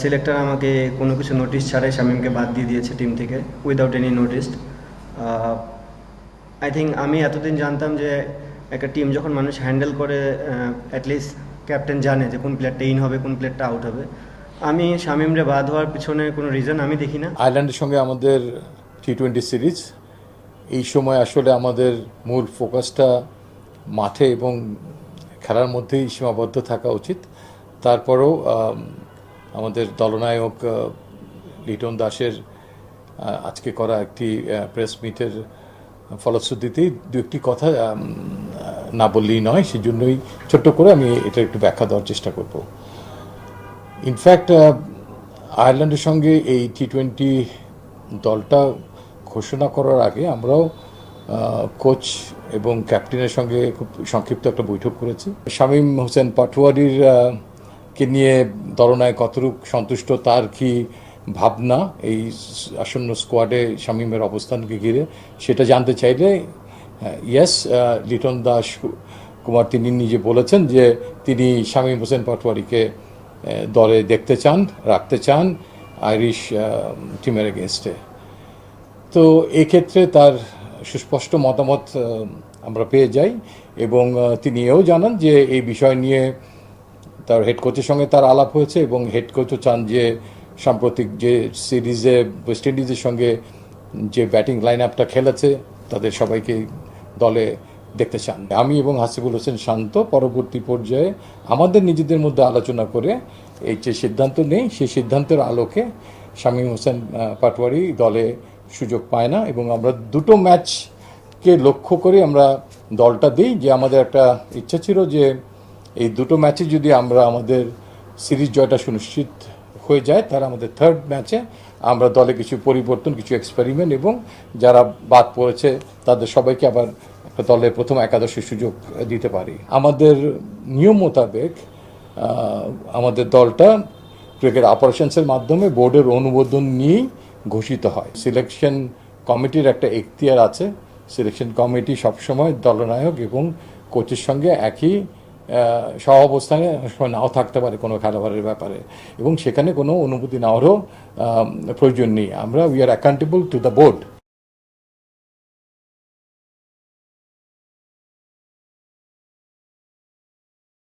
Selector আমাকে কোনো কিছু নোটিশ ছাড়াই শামীমকে বাদ দিয়ে দিয়েছে টিম থেকে, without any notice. I think আমি এতদিন জানতাম যে একটা টিম যখন মানুষ হ্যান্ডেল করে, অ্যাটলিস্ট ক্যাপ্টেন জানে যে কোন প্লেয়ারটা ইন হবে, কোন প্লেয়ারটা আউট হবে। আমি শামীমরে বাদ হওয়ার পিছনে কোনো রিজন আমি দেখি না। আয়ারল্যান্ডের সঙ্গে আমাদের টি-20 সিরিজ, এই সময় আসলে আমাদের মূল ফোকাসটা মাঠে এবং খেলার মধ্যেই সীমাবদ্ধ থাকা উচিত। তারপরেও আমাদের দলনায়ক লিটন দাসের আজকে করা একটি প্রেস মিটের ফলশ্রুতিতেই দু একটি কথা না বললেই নয়, সেজন্যই ছোট্ট করে আমি এটা একটু ব্যাখ্যা দেওয়ার চেষ্টা করব। ইনফ্যাক্ট আয়ারল্যান্ডের সঙ্গে এই টি-20 দলটা ঘোষণা করার আগে আমরাও কোচ এবং ক্যাপ্টেনের সঙ্গে খুব সংক্ষিপ্ত একটা বৈঠক করেছি। শামীম হোসেন পাটোয়ারির কে নিয়ে দলনায়ক কতটুকু সন্তুষ্ট, তার কি ভাবনা এই আসন্ন স্কোয়াডে শামীমের অবস্থানকে ঘিরে, সেটা জানতে চাইলে ইয়েস, লিটন দাস কুমার তিনি নিজে বলেছেন যে তিনি শামীম হোসেন পাটোয়ারিকে দলে দেখতে চান, রাখতে চান আইরিশ টিমের এগেনস্টে। তো এক্ষেত্রে তার সুস্পষ্ট মতামত আমরা পেয়ে যাই এবং তিনি এও জানান যে এই বিষয় নিয়ে তার হেড কোচের সঙ্গে তার আলাপ হয়েছে এবং হেড কোচও চান যে সাম্প্রতিক যে সিরিজে ওয়েস্ট ইন্ডিজের সঙ্গে যে ব্যাটিং লাইন আপটা খেলেছে তাদের সবাইকে দলে দেখতে চান। আমি এবং হাসিবুল হোসেন শান্ত পরবর্তী পর্যায়ে আমাদের নিজেদের মধ্যে আলোচনা করে এই যে সিদ্ধান্ত নেই, সেই সিদ্ধান্তের আলোকে শামীম হোসেন পাটোয়ারি দলে সুযোগ পায় না এবং আমরা দুটো ম্যাচকে লক্ষ্য করে আমরা দলটা দিই। যে আমাদের একটা ইচ্ছা ছিল যে এই দুটো ম্যাচে যদি আমরা আমাদের সিরিজ জয়টা সুনিশ্চিত হয়ে যায়, তার আমাদের থার্ড ম্যাচে আমরা দলে কিছু পরিবর্তন, কিছু এক্সপেরিমেন্ট এবং যারা বাদ পড়েছে তাদের সবাইকে আবার একটা দলের প্রথম একাদশের সুযোগ দিতে পারি। আমাদের নিয়ম মোতাবেক আমাদের দলটা ক্রিকেট অপারেশনসের মাধ্যমে বোর্ডের অনুমোদন নিয়েই ঘোষিত হয়। সিলেকশন কমিটির একটা এখতিয়ার আছে। সিলেকশন কমিটি সবসময় দলনায়ক এবং কোচের সঙ্গে একই সহাবস্থানে সময় নাও থাকতে পারে কোনো খেলোয়াড়ের ব্যাপারে, এবং সেখানে কোনো অনুমতি নেওয়ারও প্রয়োজন নেই। আমরা we are accountable to the board.